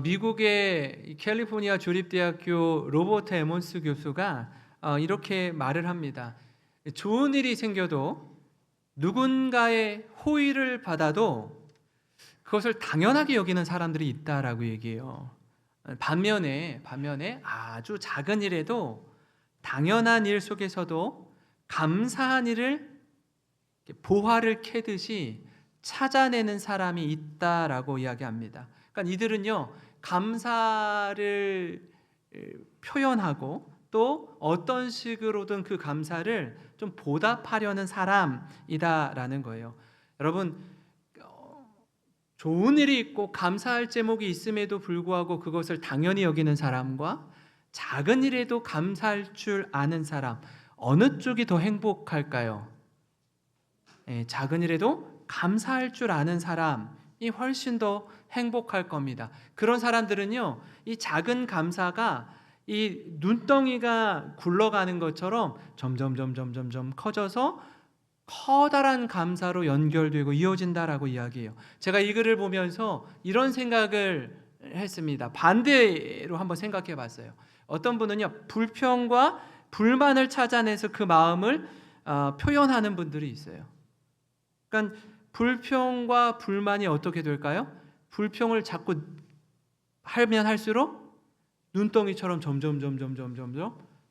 미국의 이 캘리포니아 주립대학교 로버트 에몬스 교수가 이렇게 말을 합니다. 좋은 일이 생겨도 누군가의 호의를 받아도 그것을 당연하게 여기는 사람들이 있다라고 얘기해요. 반면에 아주 작은 일에도 당연한 일 속에서도 감사한 일을 보화를 캐듯이 찾아내는 사람이 있다라고 이야기합니다. 그러니까 이들은요, 감사를 표현하고 또 어떤 식으로든 그 감사를 좀 보답하려는 사람이다라는 거예요. 여러분, 좋은 일이 있고 감사할 제목이 있음에도 불구하고 그것을 당연히 여기는 사람과 작은 일에도 감사할 줄 아는 사람, 어느 쪽이 더 행복할까요? 작은 일에도 감사할 줄 아는 사람이 훨씬 더 행복할 겁니다. 그런 사람들은요, 이 작은 감사가 이 눈덩이가 굴러가는 것처럼 점점 커져서 커다란 감사로 연결되고 이어진다라고 이야기해요. 제가 이 글을 보면서 이런 생각을 했습니다. 반대로 한번 생각해 봤어요. 어떤 분은요, 불평과 불만을 찾아내서 그 마음을 표현하는 분들이 있어요. 그러니까 불평과 불만이 어떻게 될까요? 불평을 자꾸 하면 할수록 눈덩이처럼 점점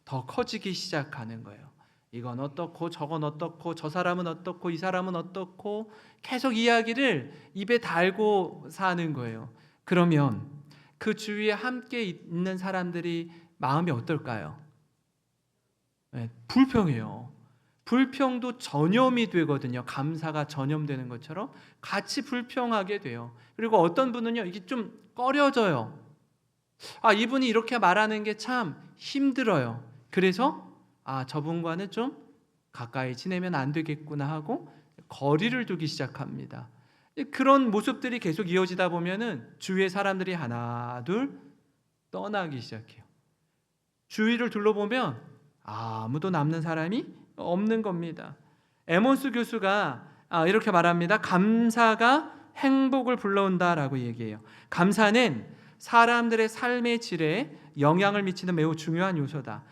더 커지기 시작하는 거예요. 이건 어떻고 저건 어떻고 저 사람은 어떻고 이 사람은 어떻고 계속 이야기를 입에 달고 사는 거예요. 그러면 그 주위에 함께 있는 사람들이 마음이 어떨까요? 불평해요. 불평도 전염이 되거든요. 감사가 전염되는 것처럼 같이 불평하게 돼요. 그리고 어떤 분은요, 이게 좀 꺼려져요. 이분이 이렇게 말하는 게 참 힘들어요. 그래서 저분과는 좀 가까이 지내면 안 되겠구나 하고 거리를 두기 시작합니다. 그런 모습들이 계속 이어지다 보면은 주위의 사람들이 하나 둘 떠나기 시작해요. 주위를 둘러보면 아무도 남는 사람이 없는 겁니다. 에몬스 교수가 이렇게 말합니다. 감사가 행복을 불러온다라고 얘기해요. 감사는 사람들의 삶의 질에 영향을 미치는 매우 중요한 요소다.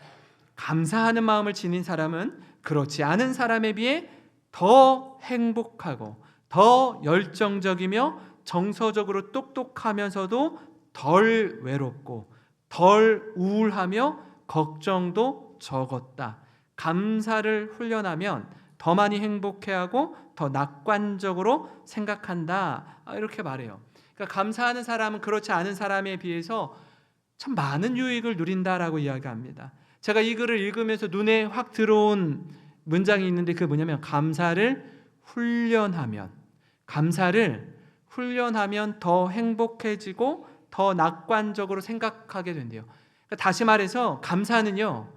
감사하는 마음을 지닌 사람은 그렇지 않은 사람에 비해 더 행복하고 더 열정적이며 정서적으로 똑똑하면서도 덜 외롭고 덜 우울하며 걱정도 적었다. 감사를 훈련하면 더 많이 행복해하고 더 낙관적으로 생각한다. 이렇게 말해요. 그러니까 감사하는 사람은 그렇지 않은 사람에 비해서 참 많은 유익을 누린다라고 이야기합니다. 제가 이 글을 읽으면서 눈에 확 들어온 문장이 있는데 그게 뭐냐면 감사를 훈련하면 더 행복해지고 더 낙관적으로 생각하게 된대요. 그러니까 다시 말해서 감사는요,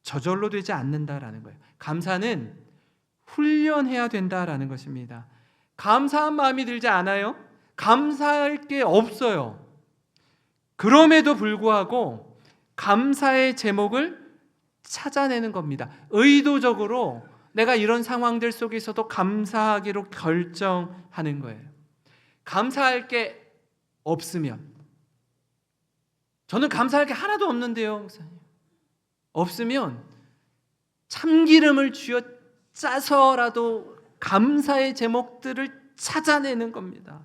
저절로 되지 않는다라는 거예요. 감사는 훈련해야 된다라는 것입니다. 감사한 마음이 들지 않아요? 감사할 게 없어요. 그럼에도 불구하고 감사의 제목을 찾아내는 겁니다. 의도적으로 내가 이런 상황들 속에서도 감사하기로 결정하는 거예요. 감사할 게 없으면, 저는 감사할 게 하나도 없는데요, 목사님. 없으면 참기름을 쥐어 짜서라도 감사의 제목들을 찾아내는 겁니다.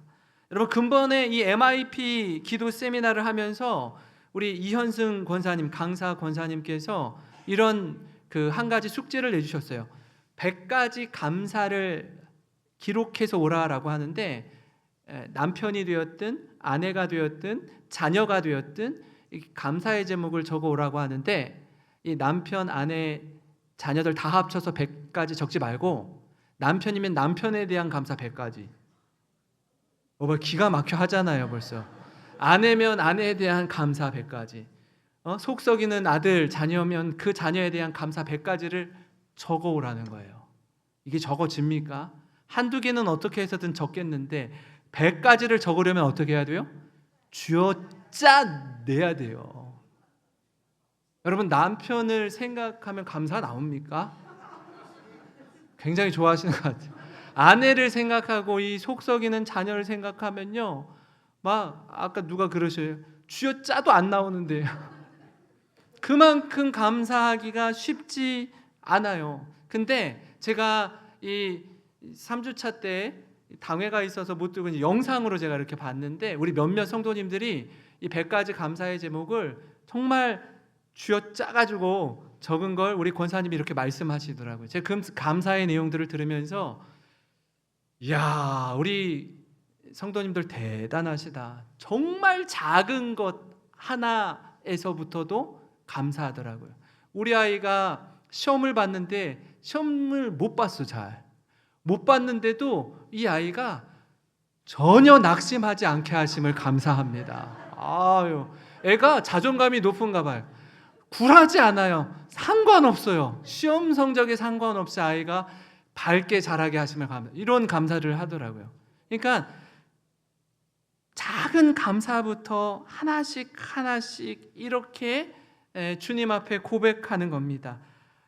여러분, 근본에 이 MIP 기도 세미나를 하면서 우리 이현승 권사님, 강사 권사님께서 이런 그 한 가지 숙제를 내주셨어요. 100가지 감사를 기록해서 오라라고 하는데, 남편이 되었든 아내가 되었든 자녀가 되었든 감사의 제목을 적어 오라고 하는데, 이 남편, 아내, 자녀들 다 합쳐서 100가지 적지 말고 남편이면 남편에 대한 감사 100가지. 기가 막혀 하잖아요, 벌써. 아내면 아내에 대한 감사 100가지. 속 썩이는 아들, 자녀면 그 자녀에 대한 감사 100가지를 적어 오라는 거예요. 이게 적어집니까? 한두 개는 어떻게 해서든 적겠는데 100가지를 적으려면 어떻게 해야 돼요? 쥐어 짜내야 돼요. 여러분, 남편을 생각하면 감사 나옵니까? 굉장히 좋아하시는 것 같아요. 아내를 생각하고 이 속 썩이는 자녀를 생각하면요, 막 아까 누가 그러셔요. 쥐어 짜도 안 나오는데 그만큼 감사하기가 쉽지 않아요. 근데 제가 이 3주차 때 당회가 있어서 못 들고 이제 영상으로 제가 이렇게 봤는데 우리 몇몇 성도님들이 이 100가지 감사의 제목을 정말 쥐어 짜가지고 적은 걸 우리 권사님이 이렇게 말씀하시더라고요. 제가 그 감사의 내용들을 들으면서 이야, 우리 성도님들 대단하시다. 정말 작은 것 하나에서부터도 감사하더라고요. 우리 아이가 시험을 봤는데 시험을 못 봤어. 잘 못 봤는데도 이 아이가 전혀 낙심하지 않게 하심을 감사합니다. 아유, 애가 자존감이 높은가 봐요. 굴하지 않아요. 상관없어요. 시험 성적에 상관없이 아이가 밝게 자라게 하심을 감사. 이런 감사를 하더라고요. 그러니까 작은 감사부터 하나씩 하나씩 이렇게 주님 앞에 고백하는 겁니다.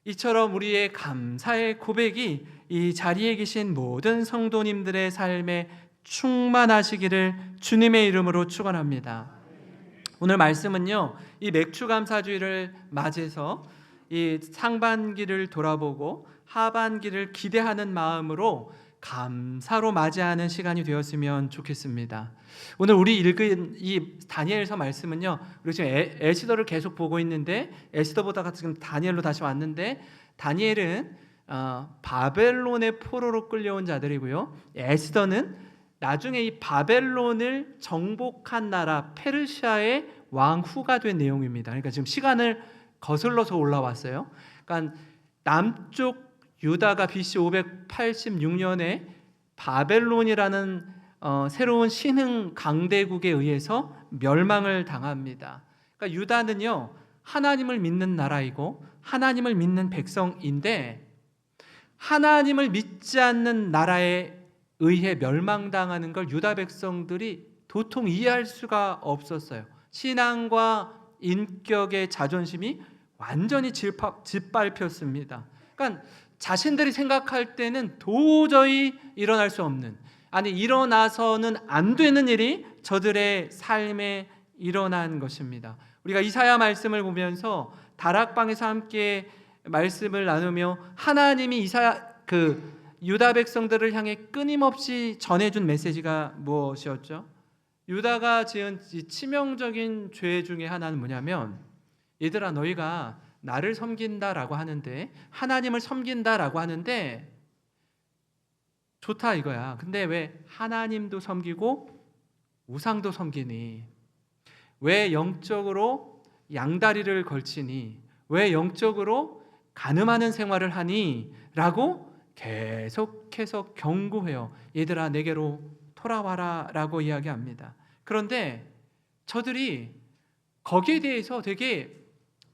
이처럼 우리의 감사의 고백이 이 자리에 계신 모든 성도님들의 삶에 충만하시기를 주님의 이름으로 축원합니다. 오늘 말씀은요, 이 맥주감사주의를 맞이해서 이 상반기를 돌아보고 하반기를 기대하는 마음으로 감사로 맞이하는 시간이 되었으면 좋겠습니다. 오늘 우리 읽은 이 다니엘서 말씀은요, 우리 지금 에스더를 계속 보고 있는데 에스더 보다가 지금 다니엘로 다시 왔는데, 다니엘은 바벨론의 포로로 끌려온 자들이고요, 에스더는 나중에 이 바벨론을 정복한 나라 페르시아의 왕후가 된 내용입니다. 그러니까 지금 시간을 거슬러서 올라왔어요. 그러니까 남쪽 유다가 BC 586년에 바벨론이라는 새로운 신흥 강대국에 의해서 멸망을 당합니다. 그러니까 유다는요, 하나님을 믿는 나라이고 하나님을 믿는 백성인데 하나님을 믿지 않는 나라에 의해 멸망당하는 걸 유다 백성들이 도통 이해할 수가 없었어요. 신앙과 인격의 자존심이 완전히 짓밟혔습니다. 그러니까 자신들이 생각할 때는 도저히 일어날 수 없는, 아니 일어나서는 안 되는 일이 저들의 삶에 일어난 것입니다. 우리가 이사야 말씀을 보면서 다락방에서 함께 말씀을 나누며 하나님이 이사야 유다 백성들을 향해 끊임없이 전해준 메시지가 무엇이었죠? 유다가 지은 치명적인 죄 중에 하나는 뭐냐면, 얘들아 너희가 나를 섬긴다라고 하는데, 하나님을 섬긴다라고 하는데 좋다 이거야. 근데 왜 하나님도 섬기고 우상도 섬기니? 왜 영적으로 양다리를 걸치니? 왜 영적으로 간음하는 생활을 하니? 라고 계속해서 경고해요. 얘들아 내게로 돌아와라 라고 이야기합니다. 그런데 저들이 거기에 대해서 되게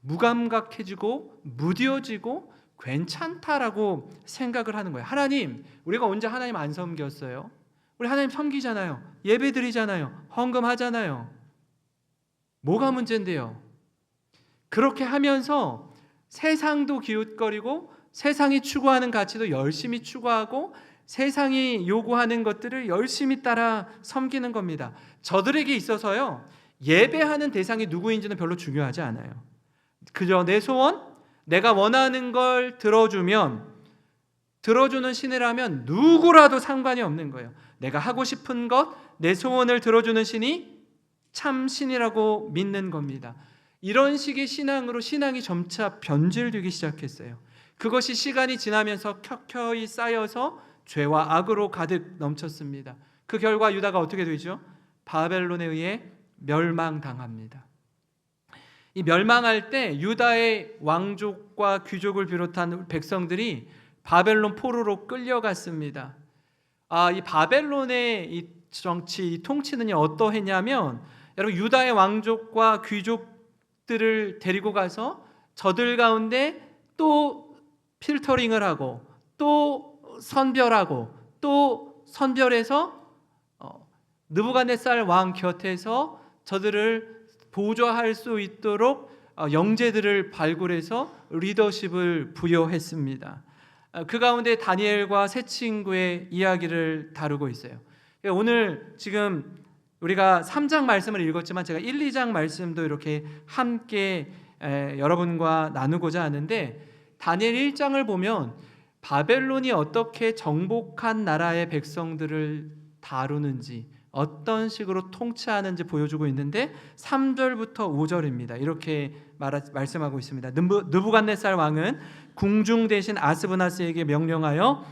무감각해지고 무뎌지고 괜찮다라고 생각을 하는 거예요. 하나님, 우리가 언제 하나님 안 섬겼어요? 우리 하나님 섬기잖아요. 예배 드리잖아요. 헌금하잖아요. 뭐가 문제인데요? 그렇게 하면서 세상도 기웃거리고 세상이 추구하는 가치도 열심히 추구하고 세상이 요구하는 것들을 열심히 따라 섬기는 겁니다. 저들에게 있어서요, 예배하는 대상이 누구인지는 별로 중요하지 않아요. 그저 내 소원, 내가 원하는 걸 들어주면, 들어주는 신이라면 누구라도 상관이 없는 거예요. 내가 하고 싶은 것, 내 소원을 들어주는 신이 참 신이라고 믿는 겁니다. 이런 식의 신앙으로 신앙이 점차 변질되기 시작했어요. 그것이 시간이 지나면서 켜켜이 쌓여서 죄와 악으로 가득 넘쳤습니다. 그 결과 유다가 어떻게 되죠? 바벨론에 의해 멸망당합니다. 이 멸망할 때 유다의 왕족과 귀족을 비롯한 백성들이 바벨론 포로로 끌려갔습니다. 이 바벨론의 이 정치, 이 통치는 어떠했냐면, 여러분 유다의 왕족과 귀족들을 데리고 가서 저들 가운데 또 필터링을 하고 또 선별하고 또 선별해서 느부갓네살 왕 곁에서 저들을 보좌할 수 있도록 영재들을 발굴해서 리더십을 부여했습니다. 그 가운데 다니엘과 세 친구의 이야기를 다루고 있어요. 오늘 지금 우리가 3장 말씀을 읽었지만 제가 1, 2장 말씀도 이렇게 함께 여러분과 나누고자 하는데, 다니엘 1장을 보면 바벨론이 어떻게 정복한 나라의 백성들을 다루는지, 어떤 식으로 통치하는지 보여주고 있는데 3절부터 5절입니다. 이렇게 말씀하고 있습니다. 느부갓네살 왕은 궁중 대신 아스브나스에게 명령하여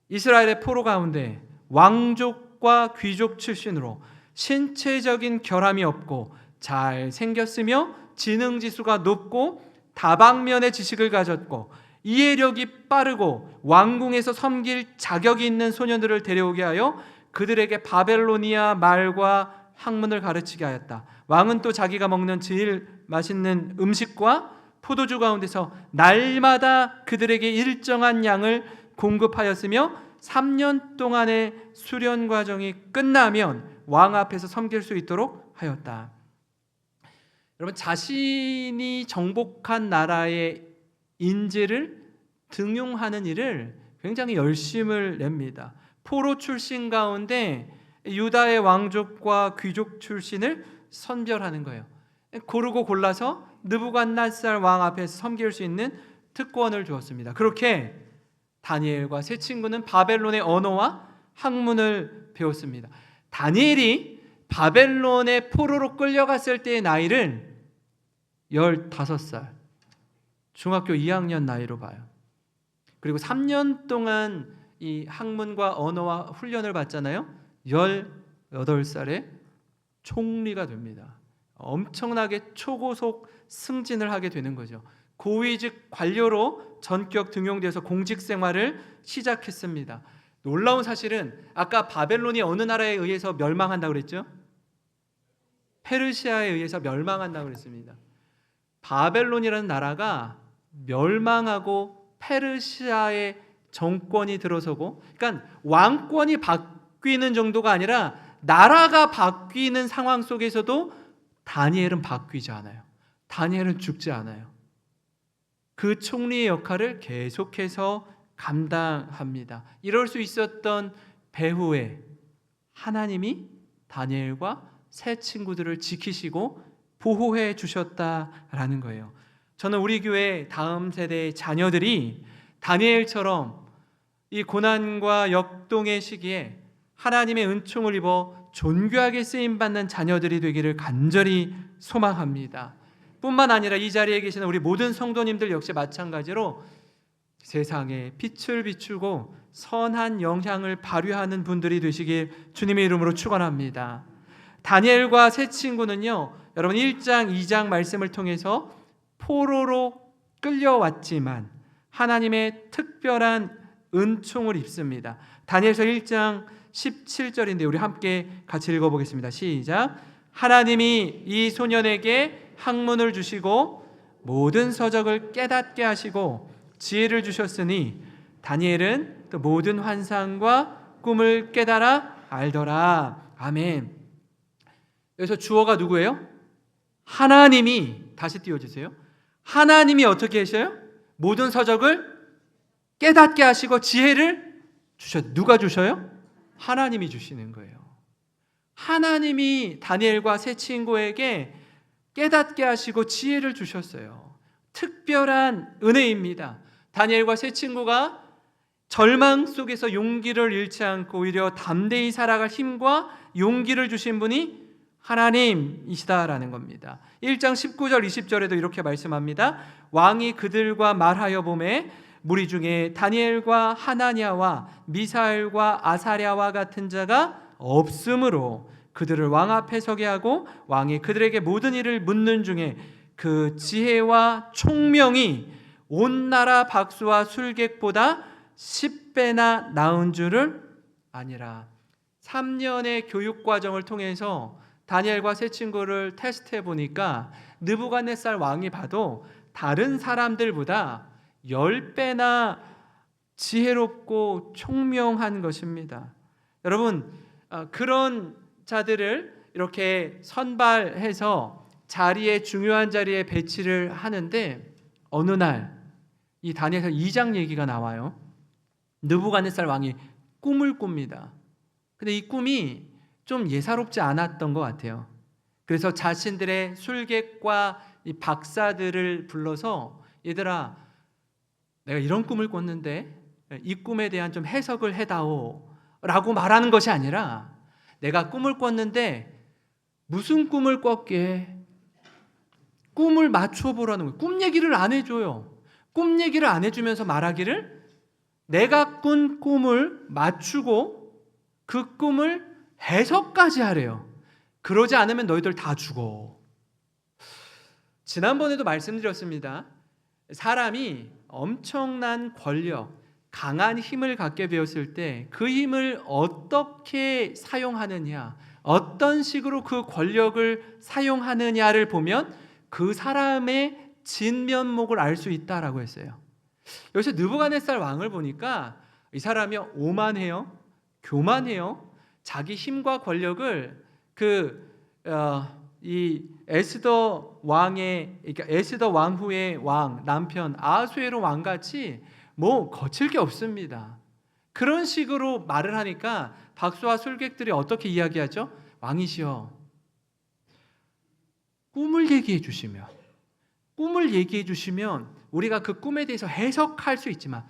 이스라엘의 포로 가운데 왕족과 귀족 출신으로 신체적인 결함이 없고 잘 생겼으며 지능지수가 높고 다방면의 지식을 가졌고 이해력이 빠르고 왕궁에서 섬길 자격이 있는 소년들을 데려오게 하여 그들에게 바벨로니아 말과 학문을 가르치게 하였다. 왕은 또 자기가 먹는 제일 맛있는 음식과 포도주 가운데서 날마다 그들에게 일정한 양을 공급하였으며 3년 동안의 수련 과정이 끝나면 왕 앞에서 섬길 수 있도록 하였다. 여러분, 자신이 정복한 나라의 인재를 등용하는 일을 굉장히 열심을 냅니다. 포로 출신 가운데 유다의 왕족과 귀족 출신을 선별하는 거예요. 고르고 골라서 느부갓네살 왕 앞에서 섬길 수 있는 특권을 주었습니다. 그렇게 다니엘과 세 친구는 바벨론의 언어와 학문을 배웠습니다. 다니엘이 바벨론의 포로로 끌려갔을 때의 나이를 15살, 중학교 2학년 나이로 봐요. 그리고 3년 동안 이 학문과 언어와 훈련을 받잖아요. 18살에 총리가 됩니다. 엄청나게 초고속 승진을 하게 되는 거죠. 고위직 관료로 전격 등용돼서 공직 생활을 시작했습니다. 놀라운 사실은 아까 바벨론이 어느 나라에 의해서 멸망한다고 그랬죠? 페르시아에 의해서 멸망한다고 그랬습니다. 바벨론이라는 나라가 멸망하고 페르시아의 정권이 들어서고, 그러니까 왕권이 바뀌는 정도가 아니라 나라가 바뀌는 상황 속에서도 다니엘은 바뀌지 않아요. 다니엘은 죽지 않아요. 그 총리의 역할을 계속해서 감당합니다. 이럴 수 있었던 배후에 하나님이 다니엘과 세 친구들을 지키시고 보호해 주셨다라는 거예요. 저는 우리 교회 다음 세대의 자녀들이 다니엘처럼 이 고난과 역동의 시기에 하나님의 은총을 입어 존귀하게 쓰임받는 자녀들이 되기를 간절히 소망합니다. 뿐만 아니라 이 자리에 계시는 우리 모든 성도님들 역시 마찬가지로 세상에 빛을 비추고 선한 영향을 발휘하는 분들이 되시길 주님의 이름으로 축원합니다. 다니엘과 세 친구는요, 여러분 1장, 2장 말씀을 통해서 포로로 끌려왔지만 하나님의 특별한 은총을 입습니다. 다니엘서 1장 17절인데 우리 함께 같이 읽어보겠습니다. 시작. 하나님이 이 소년에게 학문을 주시고 모든 서적을 깨닫게 하시고 지혜를 주셨으니 다니엘은 또 모든 환상과 꿈을 깨달아 알더라. 아멘. 여기서 주어가 누구예요? 하나님이, 다시 띄워주세요. 하나님이 어떻게 하셔요? 모든 서적을 깨닫게 하시고 지혜를 주셨. 누가 주셔요? 하나님이 주시는 거예요. 하나님이 다니엘과 세 친구에게 깨닫게 하시고 지혜를 주셨어요. 특별한 은혜입니다. 다니엘과 세 친구가 절망 속에서 용기를 잃지 않고 오히려 담대히 살아갈 힘과 용기를 주신 분이 하나님이시다라는 겁니다. 1장 19절 20절에도 이렇게 말씀합니다. 왕이 그들과 말하여 보매 무리 중에 다니엘과 하나냐와 미사엘과 아사랴와 같은 자가 없으므로 그들을 왕 앞에 서게 하고 왕이 그들에게 모든 일을 묻는 중에 그 지혜와 총명이 온 나라 박수와 술객보다 10배나 나은 줄을 아니라. 3년의 교육 과정을 통해서 다니엘과 세 친구를 테스트해 보니까 느부갓네살 왕이 봐도 다른 사람들보다 10배나 지혜롭고 총명한 것입니다. 여러분, 그런 자들을 이렇게 선발해서 자리에, 중요한 자리에 배치를 하는데 어느 날 이 다니엘서 2장 얘기가 나와요. 느부갓네살 왕이 꿈을 꿉니다. 근데 이 꿈이 좀 예사롭지 않았던 것 같아요. 그래서 자신들의 술객과 이 박사들을 불러서 얘들아, 내가 이런 꿈을 꿨는데 이 꿈에 대한 좀 해석을 해다오 라고 말하는 것이 아니라, 내가 꿈을 꿨는데 무슨 꿈을 꿨게? 꿈을 맞춰보라는 거예요. 꿈 얘기를 안 해줘요. 꿈 얘기를 안 해주면서 말하기를, 내가 꾼 꿈을 맞추고 그 꿈을 해석까지 하래요. 그러지 않으면 너희들 다 죽어. 지난번에도 말씀드렸습니다. 사람이 엄청난 권력, 강한 힘을 갖게 되었을 때 그 힘을 어떻게 사용하느냐, 어떤 식으로 그 권력을 사용하느냐를 보면 그 사람의 진면목을 알 수 있다라고 했어요. 여기서 느부갓네살 왕을 보니까 이 사람이 오만해요, 교만해요. 자기 힘과 권력을 이 에스더 왕의, 그러니까 에스더 왕후의 왕 남편 아하수에로 왕같이 뭐 거칠 게 없습니다. 그런 식으로 말을 하니까 박수와 술객들이 어떻게 이야기하죠? 왕이시여, 꿈을 얘기해 주시면 우리가 그 꿈에 대해서 해석할 수 있지만,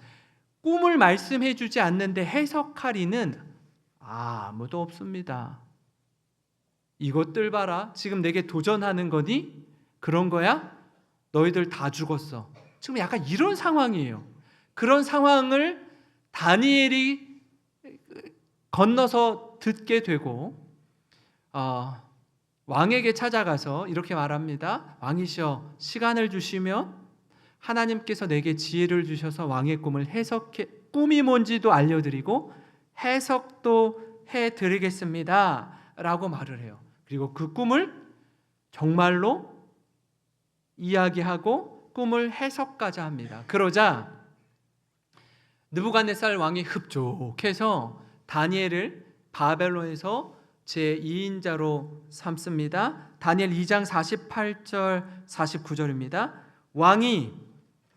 꿈을 말씀해 주지 않는데 해석할 이는 아무도 없습니다. 이것들 봐라, 지금 내게 도전하는 거니? 그런 거야? 너희들 다 죽었어. 지금 약간 이런 상황이에요. 그런 상황을 다니엘이 건너서 듣게 되고 왕에게 찾아가서 이렇게 말합니다. 왕이시여, 시간을 주시면 하나님께서 내게 지혜를 주셔서 왕의 꿈을 해석해, 꿈이 뭔지도 알려드리고 해석도 해드리겠습니다 라고 말을 해요. 그리고 그 꿈을 정말로 이야기하고 꿈을 해석까지 합니다. 그러자 느부갓네살 왕이 흡족해서 다니엘을 바벨론에서 제2인자로 삼습니다. 다니엘 2장 48절 49절입니다. 왕이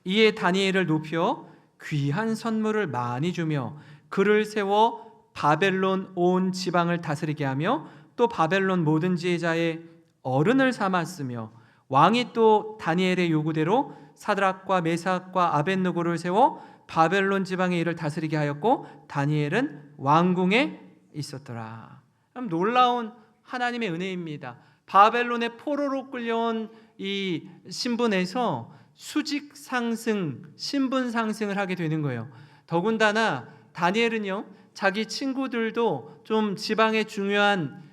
이에 다니엘을 높여 귀한 선물을 많이 주며 그를 세워 바벨론 온 지방을 다스리게 하며 또 바벨론 모든 지혜자의 어른을 삼았으며, 왕이 또 다니엘의 요구대로 사드락과 메삭과 아벳느고를 세워 바벨론 지방의 일을 다스리게 하였고 다니엘은 왕궁에 있었더라. 놀라운 하나님의 은혜입니다. 바벨론의 포로로 끌려온 이 신분에서 수직 상승, 신분 상승을 하게 되는 거예요. 더군다나 다니엘은요, 자기 친구들도 좀 지방의 중요한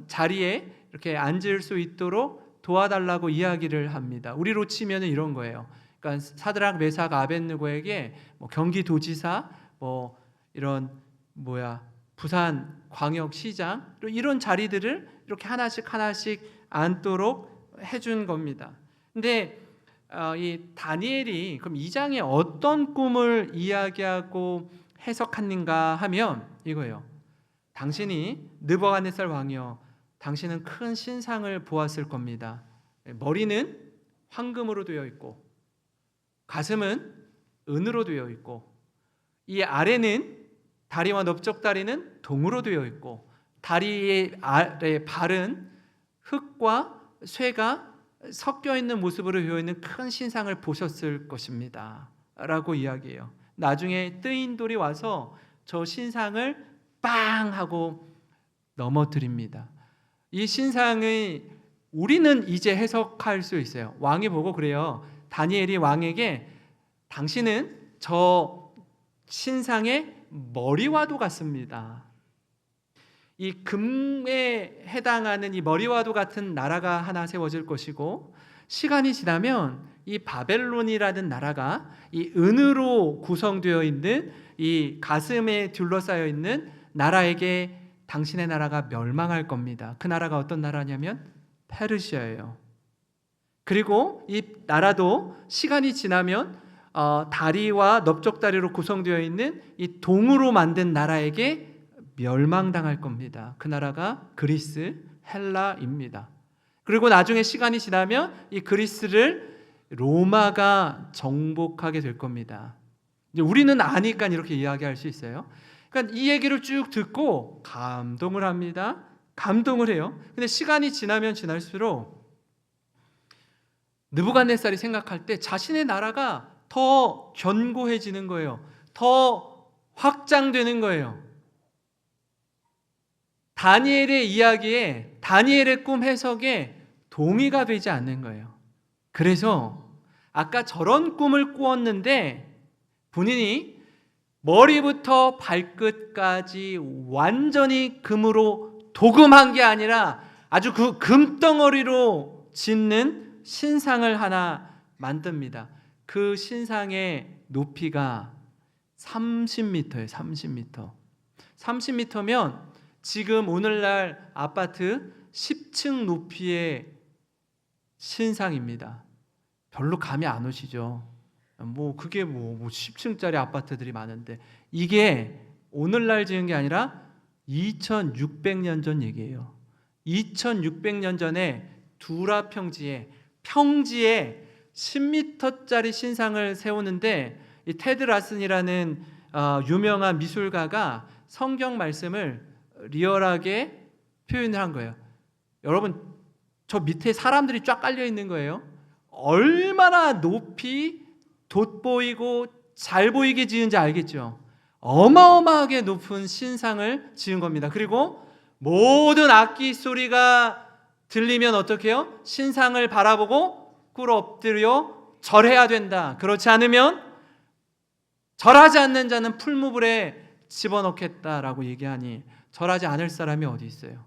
자리에 이렇게 앉을 수 있도록 도와달라고 이야기를 합니다. 우리로 치면 이런 거예요. 그러니까 사드락, 메삭, 아벳느고에게 경기도지사, 이런 부산 광역시장, 이런 자리들을 이렇게 하나씩 앉도록 해준 겁니다. 근데 이 다니엘이 그럼 이 장에 어떤 꿈을 이야기하고 해석하는가 하면 이거예요. 당신이 느부갓네살 왕이여, 당신은 큰 신상을 보았을 겁니다. 머리는 황금으로 되어 있고 가슴은 은으로 되어 있고 이 아래는 다리와 넓적다리는 동으로 되어 있고 다리의 아래 발은 흙과 쇠가 섞여 있는 모습으로 되어 있는 큰 신상을 보셨을 것입니다 라고 이야기해요. 나중에 뜨인 돌이 와서 저 신상을 빵 하고 넘어뜨립니다. 이 신상을 우리는 이제 해석할 수 있어요. 왕이 보고 그래요. 다니엘이 왕에게 당신은 저 신상의 머리와도 같습니다. 이 금에 해당하는 이 머리와도 같은 나라가 하나 세워질 것이고, 시간이 지나면 이 바벨론이라는 나라가 이 은으로 구성되어 있는 이 가슴에 둘러싸여 있는 나라에게 당신의 나라가 멸망할 겁니다. 그 나라가 어떤 나라냐면 페르시아예요. 그리고 이 나라도 시간이 지나면 다리와 넓적다리로 구성되어 있는 이 동으로 만든 나라에게 멸망당할 겁니다. 그 나라가 그리스, 헬라입니다. 그리고 나중에 시간이 지나면 이 그리스를 로마가 정복하게 될 겁니다. 이제 우리는 아니까 이렇게 이야기할 수 있어요. 그러니까 이 얘기를 쭉 듣고 감동을 합니다. 감동을 해요. 근데 시간이 지나면 지날수록 느부갓네살이 생각할 때 자신의 나라가 더 견고해지는 거예요. 더 확장되는 거예요. 다니엘의 이야기에, 다니엘의 꿈 해석에 동의가 되지 않는 거예요. 그래서 아까 저런 꿈을 꾸었는데 본인이 머리부터 발끝까지 완전히 금으로 도금한 게 아니라 아주 그 금덩어리로 짓는 신상을 하나 만듭니다. 그 신상의 높이가 30m예요. 30m. 30m면 지금 오늘날 아파트 10층 높이의 신상입니다. 별로 감이 안 오시죠? 그게 10층짜리 아파트들이 많은데 이게 오늘날 지은 게 아니라 2600년 전 얘기예요. 2600년 전에 두라 평지에 10m짜리 신상을 세우는데 이 테드 라슨이라는 유명한 미술가가 성경 말씀을 리얼하게 표현을 한 거예요. 여러분, 저 밑에 사람들이 쫙 깔려 있는 거예요. 얼마나 높이 돋보이고 잘 보이게 지은지 알겠죠? 어마어마하게 높은 신상을 지은 겁니다. 그리고 모든 악기 소리가 들리면 어떻게 해요? 신상을 바라보고 꿇어 엎드려 절해야 된다. 그렇지 않으면 절하지 않는 자는 풀무불에 집어넣겠다라고 얘기하니 절하지 않을 사람이 어디 있어요?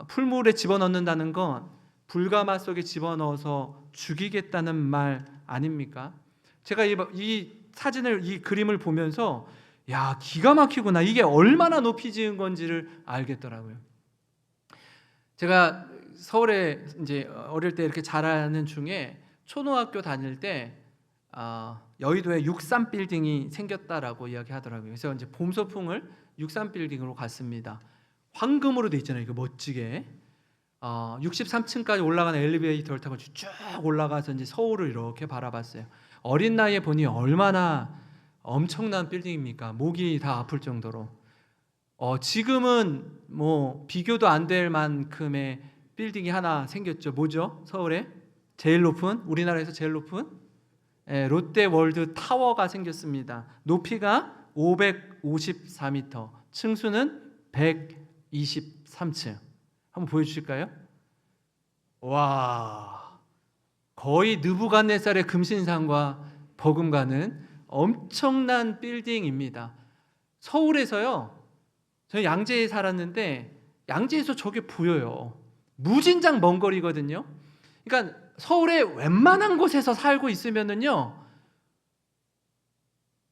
풀물에 집어넣는다는 건 불가마 속에 집어넣어서 죽이겠다는 말 아닙니까? 제가 이 사진을, 이 그림을 보면서 야, 기가 막히구나. 이게 얼마나 높이 지은 건지를 알겠더라고요. 제가 서울에 이제 어릴 때 이렇게 자라는 중에 초등학교 다닐 때 여의도에 63 빌딩이 생겼다라고 이야기하더라고요. 그래서 이제 봄 소풍을 63 빌딩으로 갔습니다. 황금으로 돼 있잖아요. 이거 멋지게 63층까지 올라가는 엘리베이터를 타고 쭉 올라가서 이제 서울을 이렇게 바라봤어요. 어린 나이에 보니 얼마나 엄청난 빌딩입니까? 목이 다 아플 정도로. 지금은 비교도 안 될 만큼의 빌딩이 하나 생겼죠. 뭐죠? 서울에 제일 높은, 우리나라에서 제일 높은 롯데월드 타워가 생겼습니다. 높이가 554m, 층수는 123층. 한번 보여주실까요? 와, 거의 느부갓네살의 금신상과 버금가는 엄청난 빌딩입니다. 서울에서요, 저는 양재에 살았는데 양재에서 저게 보여요. 무진장 먼 거리거든요. 그러니까 서울의 웬만한 곳에서 살고 있으면은요,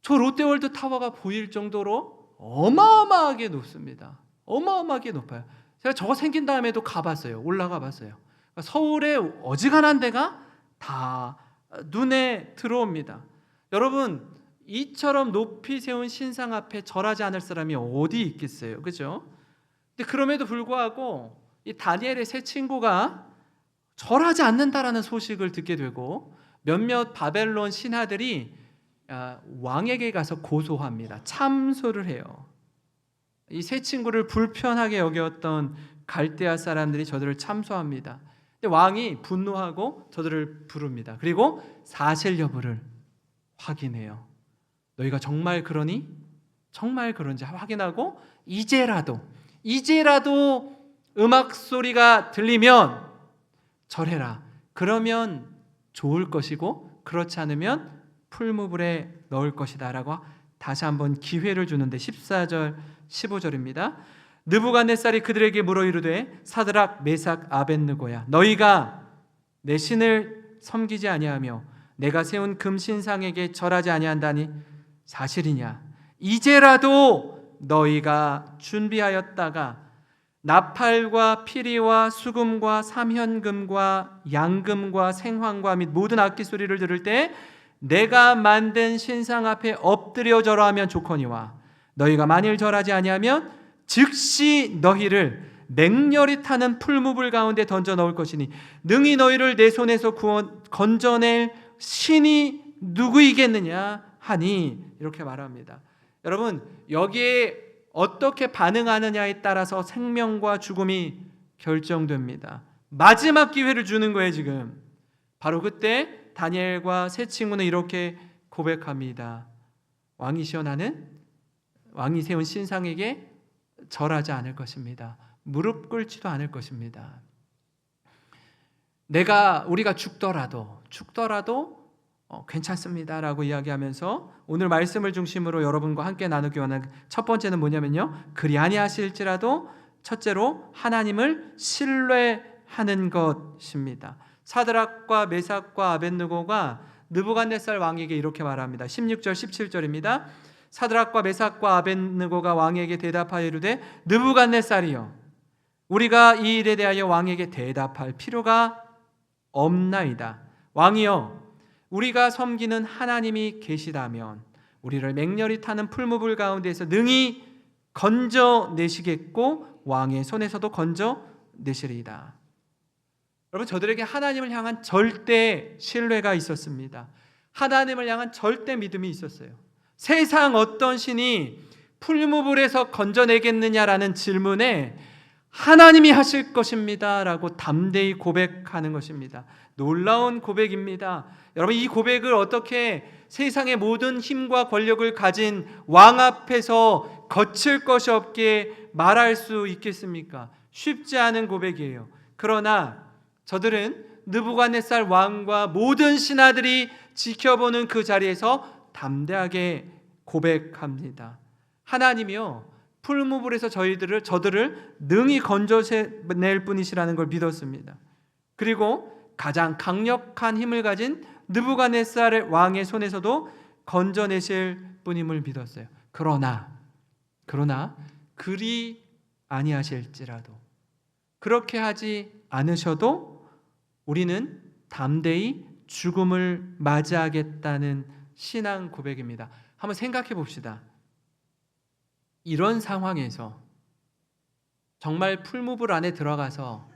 저 롯데월드 타워가 보일 정도로 어마어마하게 높습니다. 어마어마하게 높아요. 제가 저거 생긴 다음에도 가봤어요. 올라가 봤어요. 그러니까 서울의 어지간한 데가 다 눈에 들어옵니다. 여러분, 이처럼 높이 세운 신상 앞에 절하지 않을 사람이 어디 있겠어요? 그죠? 근데 그럼에도 불구하고 이 다니엘의 세 친구가 절하지 않는다라는 소식을 듣게 되고 몇몇 바벨론 신하들이 왕에게 가서 고소합니다. 참소를 해요. 이 세 친구를 불편하게 여겼던 갈대아 사람들이 저들을 참소합니다. 근데 왕이 분노하고 저들을 부릅니다. 그리고 사실 여부를 확인해요. 너희가 정말 그러니? 정말 그런지 확인하고 이제라도 음악 소리가 들리면 절해라. 그러면 좋을 것이고 그렇지 않으면 풀무불에 넣을 것이다 라고 다시 한번 기회를 주는데 14절 15절입니다. 느부갓네살이 그들에게 물어 이르되 사드락 메삭 아벳느고야 너희가 내 신을 섬기지 아니하며 내가 세운 금신상에게 절하지 아니한다니 사실이냐? 이제라도 너희가 준비하였다가 나팔과 피리와 수금과 삼현금과 양금과 생황과 및 모든 악기 소리를 들을 때 내가 만든 신상 앞에 엎드려 절하면 좋거니와 너희가 만일 절하지 아니하면 즉시 너희를 맹렬히 타는 풀무불 가운데 던져 넣을 것이니 능히 너희를 내 손에서 건져낼 신이 누구이겠느냐 하니 이렇게 말합니다. 여러분, 여기에 어떻게 반응하느냐에 따라서 생명과 죽음이 결정됩니다. 마지막 기회를 주는 거예요, 지금. 바로 그때 다니엘과 세 친구는 이렇게 고백합니다. 왕이시여, 나는 왕이 세운 신상에게 절하지 않을 것입니다. 무릎 꿇지도 않을 것입니다. 우리가 죽더라도 괜찮습니다라고 이야기하면서 오늘 말씀을 중심으로 여러분과 함께 나누기 원하는 첫 번째는 뭐냐면요, 그리 아니하실지라도 첫째로 하나님을 신뢰하는 것입니다. 사드락과 메삭과 아벳느고가 느부갓네살 왕에게 이렇게 말합니다. 16절 17절입니다. 사드락과 메삭과 아벳느고가 왕에게 대답하여 이르되 느부갓네살이여, 우리가 이 일에 대하여 왕에게 대답할 필요가 없나이다. 왕이여, 우리가 섬기는 하나님이 계시다면 우리를 맹렬히 타는 풀무불 가운데서 능히 건져내시겠고 왕의 손에서도 건져내시리이다. 여러분, 저들에게 하나님을 향한 절대 신뢰가 있었습니다. 하나님을 향한 절대 믿음이 있었어요. 세상 어떤 신이 풀무불에서 건져내겠느냐라는 질문에 하나님이 하실 것입니다 라고 담대히 고백하는 것입니다. 놀라운 고백입니다. 여러분, 이 고백을 어떻게 세상의 모든 힘과 권력을 가진 왕 앞에서 거칠 것이 없게 말할 수 있겠습니까? 쉽지 않은 고백이에요. 그러나 저들은 느부갓네살 왕과 모든 신하들이 지켜보는 그 자리에서 담대하게 고백합니다. 하나님이요, 풀무불에서 저들을 능히 건져낼 분이시라는 걸 믿었습니다. 그리고 가장 강력한 힘을 가진 느부갓네살 왕의 손에서도 건져내실 분임을 믿었어요. 그러나 그리 아니하실지라도, 그렇게 하지 않으셔도 우리는 담대히 죽음을 맞이하겠다는 신앙 고백입니다. 한번 생각해 봅시다. 이런 상황에서 정말 풀무불 안에 들어가서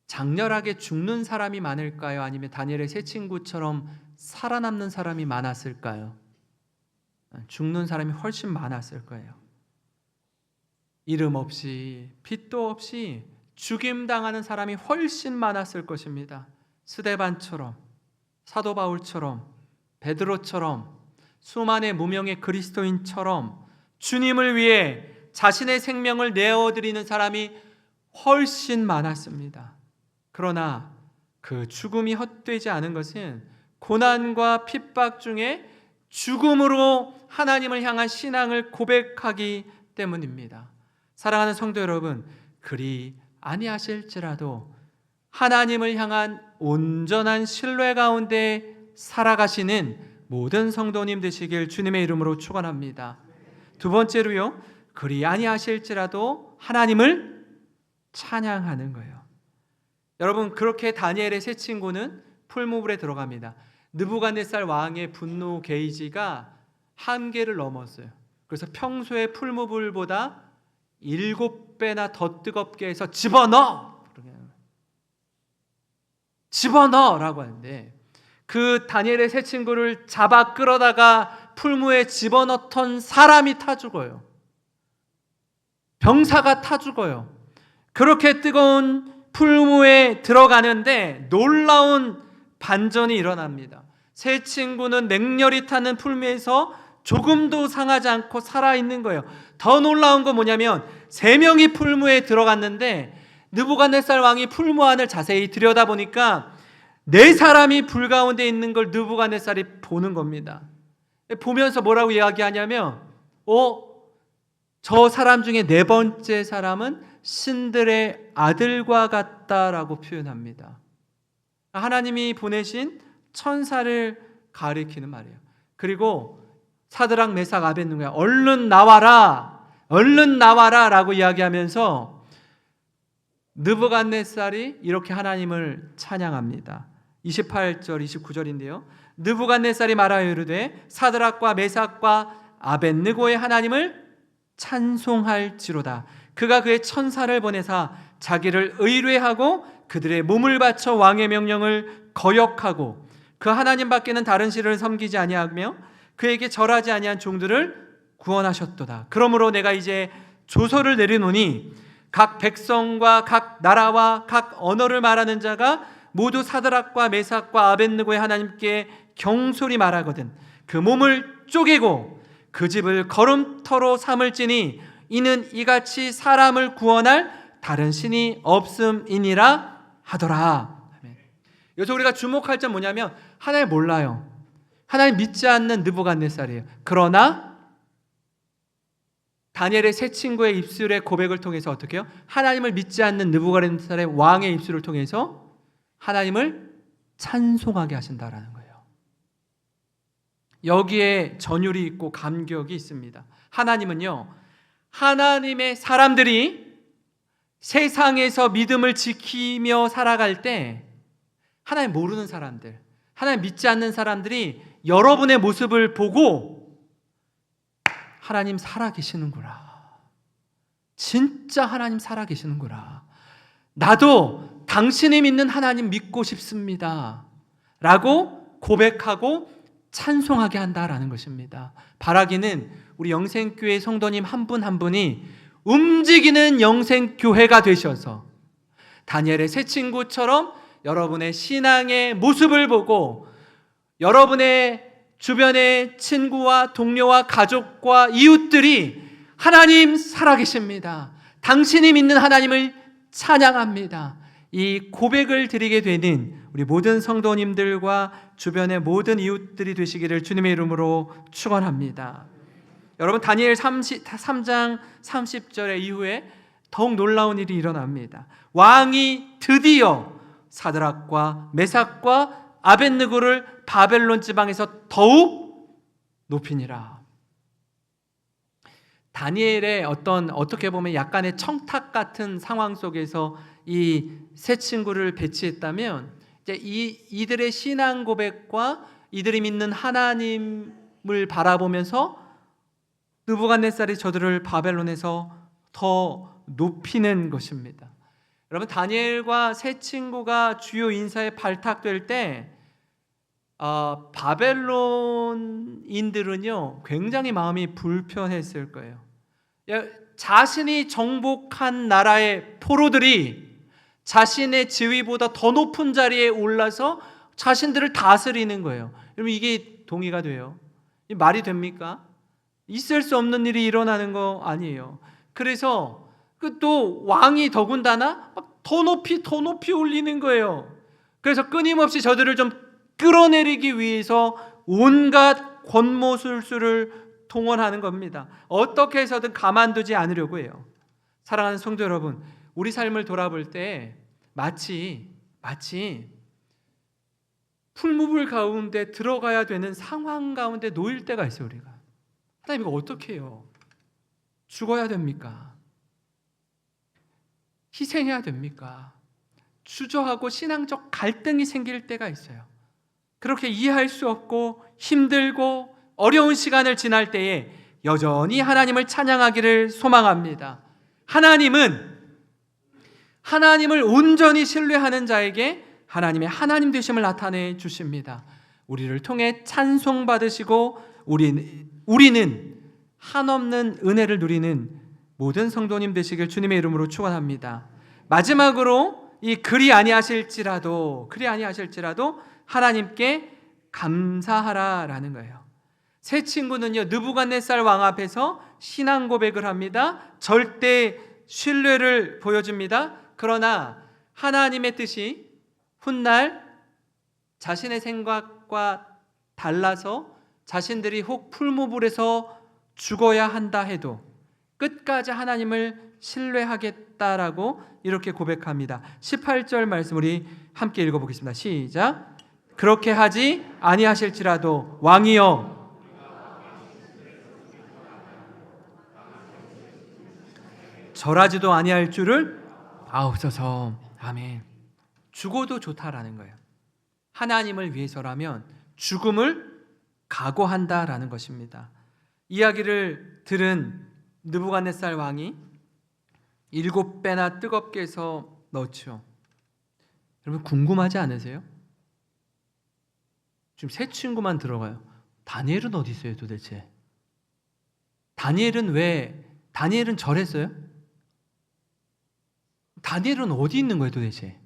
장렬하게 죽는 사람이 많을까요? 아니면 다니엘의 세 친구처럼 살아남는 사람이 많았을까요? 죽는 사람이 훨씬 많았을 거예요. 이름 없이 빚도 없이 죽임당하는 사람이 훨씬 많았을 것입니다. 스데반처럼, 사도 바울처럼, 베드로처럼, 수많은 무명의 그리스도인처럼 주님을 위해 자신의 생명을 내어드리는 사람이 훨씬 많았습니다. 그러나 그 죽음이 헛되지 않은 것은 고난과 핍박 중에 죽음으로 하나님을 향한 신앙을 고백하기 때문입니다. 사랑하는 성도 여러분, 그리 아니하실지라도 하나님을 향한 온전한 신뢰 가운데 살아가시는 모든 성도님 되시길 주님의 이름으로 축원합니다. 두 번째로요, 그리 아니하실지라도 하나님을 찬양하는 거예요. 여러분, 그렇게 다니엘의 세 친구는 풀무불에 들어갑니다. 느부갓네살 왕의 분노 게이지가 한계를 넘었어요. 그래서 평소의 풀무불보다 7배나 더 뜨겁게 해서 집어넣어라고 하는데, 그 다니엘의 세 친구를 잡아 끌어다가 풀무에 집어넣던 사람이 타 죽어요. 병사가 타 죽어요. 그렇게 뜨거운 풀무에 들어가는데 놀라운 반전이 일어납니다. 세 친구는 맹렬히 타는 풀무에서 조금도 상하지 않고 살아있는 거예요. 더 놀라운 건 뭐냐면, 3명이 풀무에 들어갔는데 느부갓네살 왕이 풀무 안을 자세히 들여다보니까 4사람이 불 가운데 있는 걸 느부갓네살이 보는 겁니다. 보면서 뭐라고 이야기하냐면, 저 사람 중에 4번째 사람은 신들의 아들과 같다라고 표현합니다. 하나님이 보내신 천사를 가리키는 말이에요. 그리고 사드락, 메삭, 아벳느고야 얼른 나와라 라고 이야기하면서 느부갓네살이 이렇게 하나님을 찬양합니다. 28절 29절인데요 느부갓네살이 말하여 이르되 사드락과 메삭과 아벳느고의 하나님을 찬송할지로다. 그가 그의 천사를 보내사 자기를 의뢰하고 그들의 몸을 바쳐 왕의 명령을 거역하고 그 하나님 밖에는 다른 신을 섬기지 아니하며 그에게 절하지 아니한 종들을 구원하셨도다. 그러므로 내가 이제 조서를 내리노니 각 백성과 각 나라와 각 언어를 말하는 자가 모두 사드락과 메삭과 아벳느고의 하나님께 경솔히 말하거든 그 몸을 쪼개고 그 집을 거름터로 삼을지니 이는 이같이 사람을 구원할 다른 신이 없음이니라 하더라. 여기서 우리가 주목할 점 뭐냐면 하나님 몰라요. 하나님 믿지 않는 느부갓네살이에요. 그러나 다니엘의 세 친구의 입술의 고백을 통해서 어떻게 해요? 하나님을 믿지 않는 느부갓네살의 왕의 입술을 통해서 하나님을 찬송하게 하신다라는 거예요. 여기에 전율이 있고 감격이 있습니다. 하나님은요, 하나님의 사람들이 세상에서 믿음을 지키며 살아갈 때 하나님 모르는 사람들, 하나님 믿지 않는 사람들이 여러분의 모습을 보고 하나님 살아계시는구나, 진짜 하나님 살아계시는구나, 나도 당신이 믿는 하나님 믿고 싶습니다 라고 고백하고 찬송하게 한다라는 것입니다. 바라기는 우리 영생교회 성도님 한 분 한 분이 움직이는 영생교회가 되셔서 다니엘의 세 친구처럼 여러분의 신앙의 모습을 보고 여러분의 주변의 친구와 동료와 가족과 이웃들이 하나님 살아계십니다, 당신이 믿는 하나님을 찬양합니다, 이 고백을 드리게 되는 우리 모든 성도님들과 주변의 모든 이웃들이 되시기를 주님의 이름으로 축원합니다. 여러분, 다니엘 3장 30절의 이후에 더욱 놀라운 일이 일어납니다. 왕이 드디어 사드락과 메삭과 아벳느고를 바벨론 지방에서 더욱 높이니라. 다니엘의 어떻게 보면 약간의 청탁 같은 상황 속에서 이 세 친구를 배치했다면 이제 이들의 신앙 고백과 이들이 믿는 하나님을 바라보면서 느부갓네살이 저들을 바벨론에서 더 높이는 것입니다. 여러분, 다니엘과 세 친구가 주요 인사에 발탁될 때 바벨론인들은요 굉장히 마음이 불편했을 거예요. 자신이 정복한 나라의 포로들이 자신의 지위보다 더 높은 자리에 올라서 자신들을 다스리는 거예요. 여러분, 이게 동의가 돼요? 말이 됩니까? 있을 수 없는 일이 일어나는 거 아니에요. 그래서 또 왕이 더군다나 더 높이 올리는 거예요. 그래서 끊임없이 저들을 좀 끌어내리기 위해서 온갖 권모술수를 동원하는 겁니다. 어떻게 해서든 가만두지 않으려고 해요. 사랑하는 성도 여러분, 우리 삶을 돌아볼 때 마치 풀무불 가운데 들어가야 되는 상황 가운데 놓일 때가 있어요. 우리가 하나님 이거 어떻게 해요? 죽어야 됩니까? 희생해야 됩니까? 주저하고 신앙적 갈등이 생길 때가 있어요. 그렇게 이해할 수 없고 힘들고 어려운 시간을 지날 때에 여전히 하나님을 찬양하기를 소망합니다. 하나님을 온전히 신뢰하는 자에게 하나님의 하나님 되심을 나타내 주십니다. 우리를 통해 찬송 받으시고 우리는 한없는 은혜를 누리는 모든 성도님 되시길 주님의 이름으로 축원합니다. 마지막으로 이 그리 아니하실지라도 하나님께 감사하라라는 거예요. 세 친구는요 느부갓네살 왕 앞에서 신앙 고백을 합니다. 절대 신뢰를 보여줍니다. 그러나 하나님의 뜻이 훗날 자신의 생각과 달라서 자신들이 혹 풀무불에서 죽어야 한다 해도 끝까지 하나님을 신뢰하겠다라고 이렇게 고백합니다. 18절 말씀 우리 함께 읽어보겠습니다. 시작. 그렇게 하지 아니하실지라도 왕이여 절하지도 아니할 줄을 아옵소서. 아멘. 죽어도 좋다라는 거예요. 하나님을 위해서라면 죽음을 각오한다라는 것입니다. 이야기를 들은 느부갓네살 왕이 7배나 뜨겁게 해서 넣죠. 여러분 궁금하지 않으세요? 지금 세 친구만 들어가요. 다니엘은 어디 있어요 도대체? 다니엘은 절했어요? 다니엘은 어디 있는 거예요 도대체?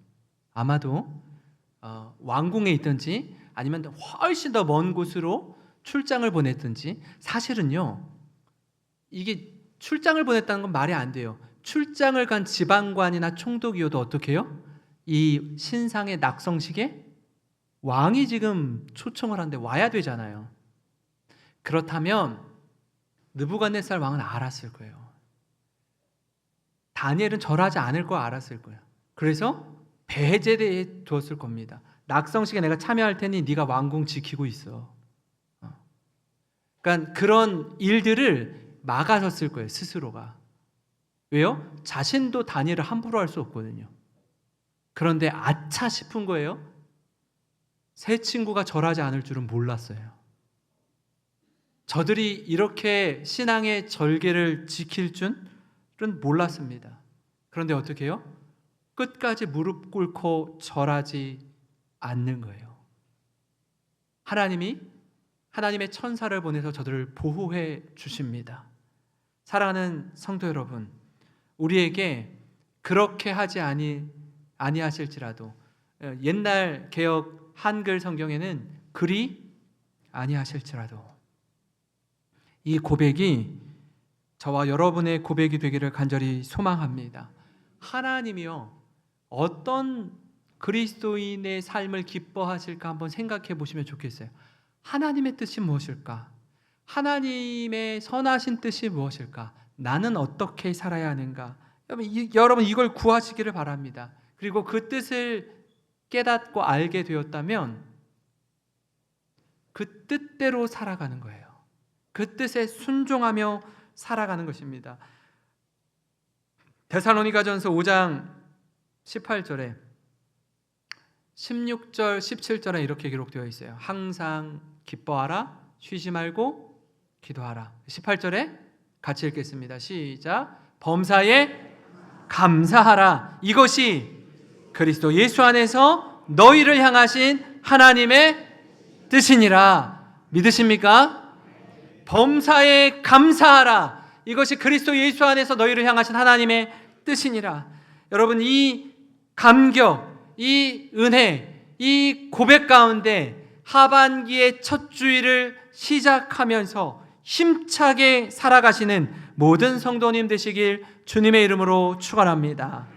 아마도 왕궁에 있든지 아니면 훨씬 더 먼 곳으로 출장을 보냈든지. 사실은요, 이게 출장을 보냈다는 건 말이 안 돼요. 출장을 간 지방관이나 총독이어도 어떻게 해요? 이 신상의 낙성식에 왕이 지금 초청을 하는데 와야 되잖아요. 그렇다면 느부갓네살 왕은 알았을 거예요. 다니엘은 절하지 않을 거 알았을 거예요. 그래서 배제해 두었을 겁니다. 낙성식에 내가 참여할 테니 네가 왕궁 지키고 있어. 그러니까 그런 일들을 막아섰을 거예요, 스스로가. 왜요? 자신도 다니엘을 함부로 할 수 없거든요. 그런데 아차 싶은 거예요. 새 친구가 절하지 않을 줄은 몰랐어요. 저들이 이렇게 신앙의 절개를 지킬 줄은 몰랐습니다. 그런데 어떻게 해요? 끝까지 무릎 꿇고 절하지 않는 거예요. 하나님의 천사를 보내서 저들을 보호해 주십니다. 사랑하는 성도 여러분, 우리에게 그렇게 하지 아니하실지라도, 옛날 개역 한글 성경에는 그리 아니하실지라도, 이 고백이 저와 여러분의 고백이 되기를 간절히 소망합니다. 하나님이요, 어떤 그리스도인의 삶을 기뻐하실까 한번 생각해 보시면 좋겠어요. 하나님의 뜻이 무엇일까? 하나님의 선하신 뜻이 무엇일까? 나는 어떻게 살아야 하는가? 여러분 이걸 구하시기를 바랍니다. 그리고 그 뜻을 깨닫고 알게 되었다면 그 뜻대로 살아가는 거예요. 그 뜻에 순종하며 살아가는 것입니다. 데살로니가전서 5장 18절에 16절 17절에 이렇게 기록되어 있어요. 항상 기뻐하라, 쉬지 말고 기도하라. 18절에 같이 읽겠습니다. 시작. 범사에 감사하라. 이것이 그리스도 예수 안에서 너희를 향하신 하나님의 뜻이니라. 믿으십니까? 범사에 감사하라. 이것이 그리스도 예수 안에서 너희를 향하신 하나님의 뜻이니라. 여러분, 이 감격, 이 은혜, 이 고백 가운데 하반기의 첫 주일을 시작하면서 힘차게 살아가시는 모든 성도님 되시길 주님의 이름으로 축원합니다.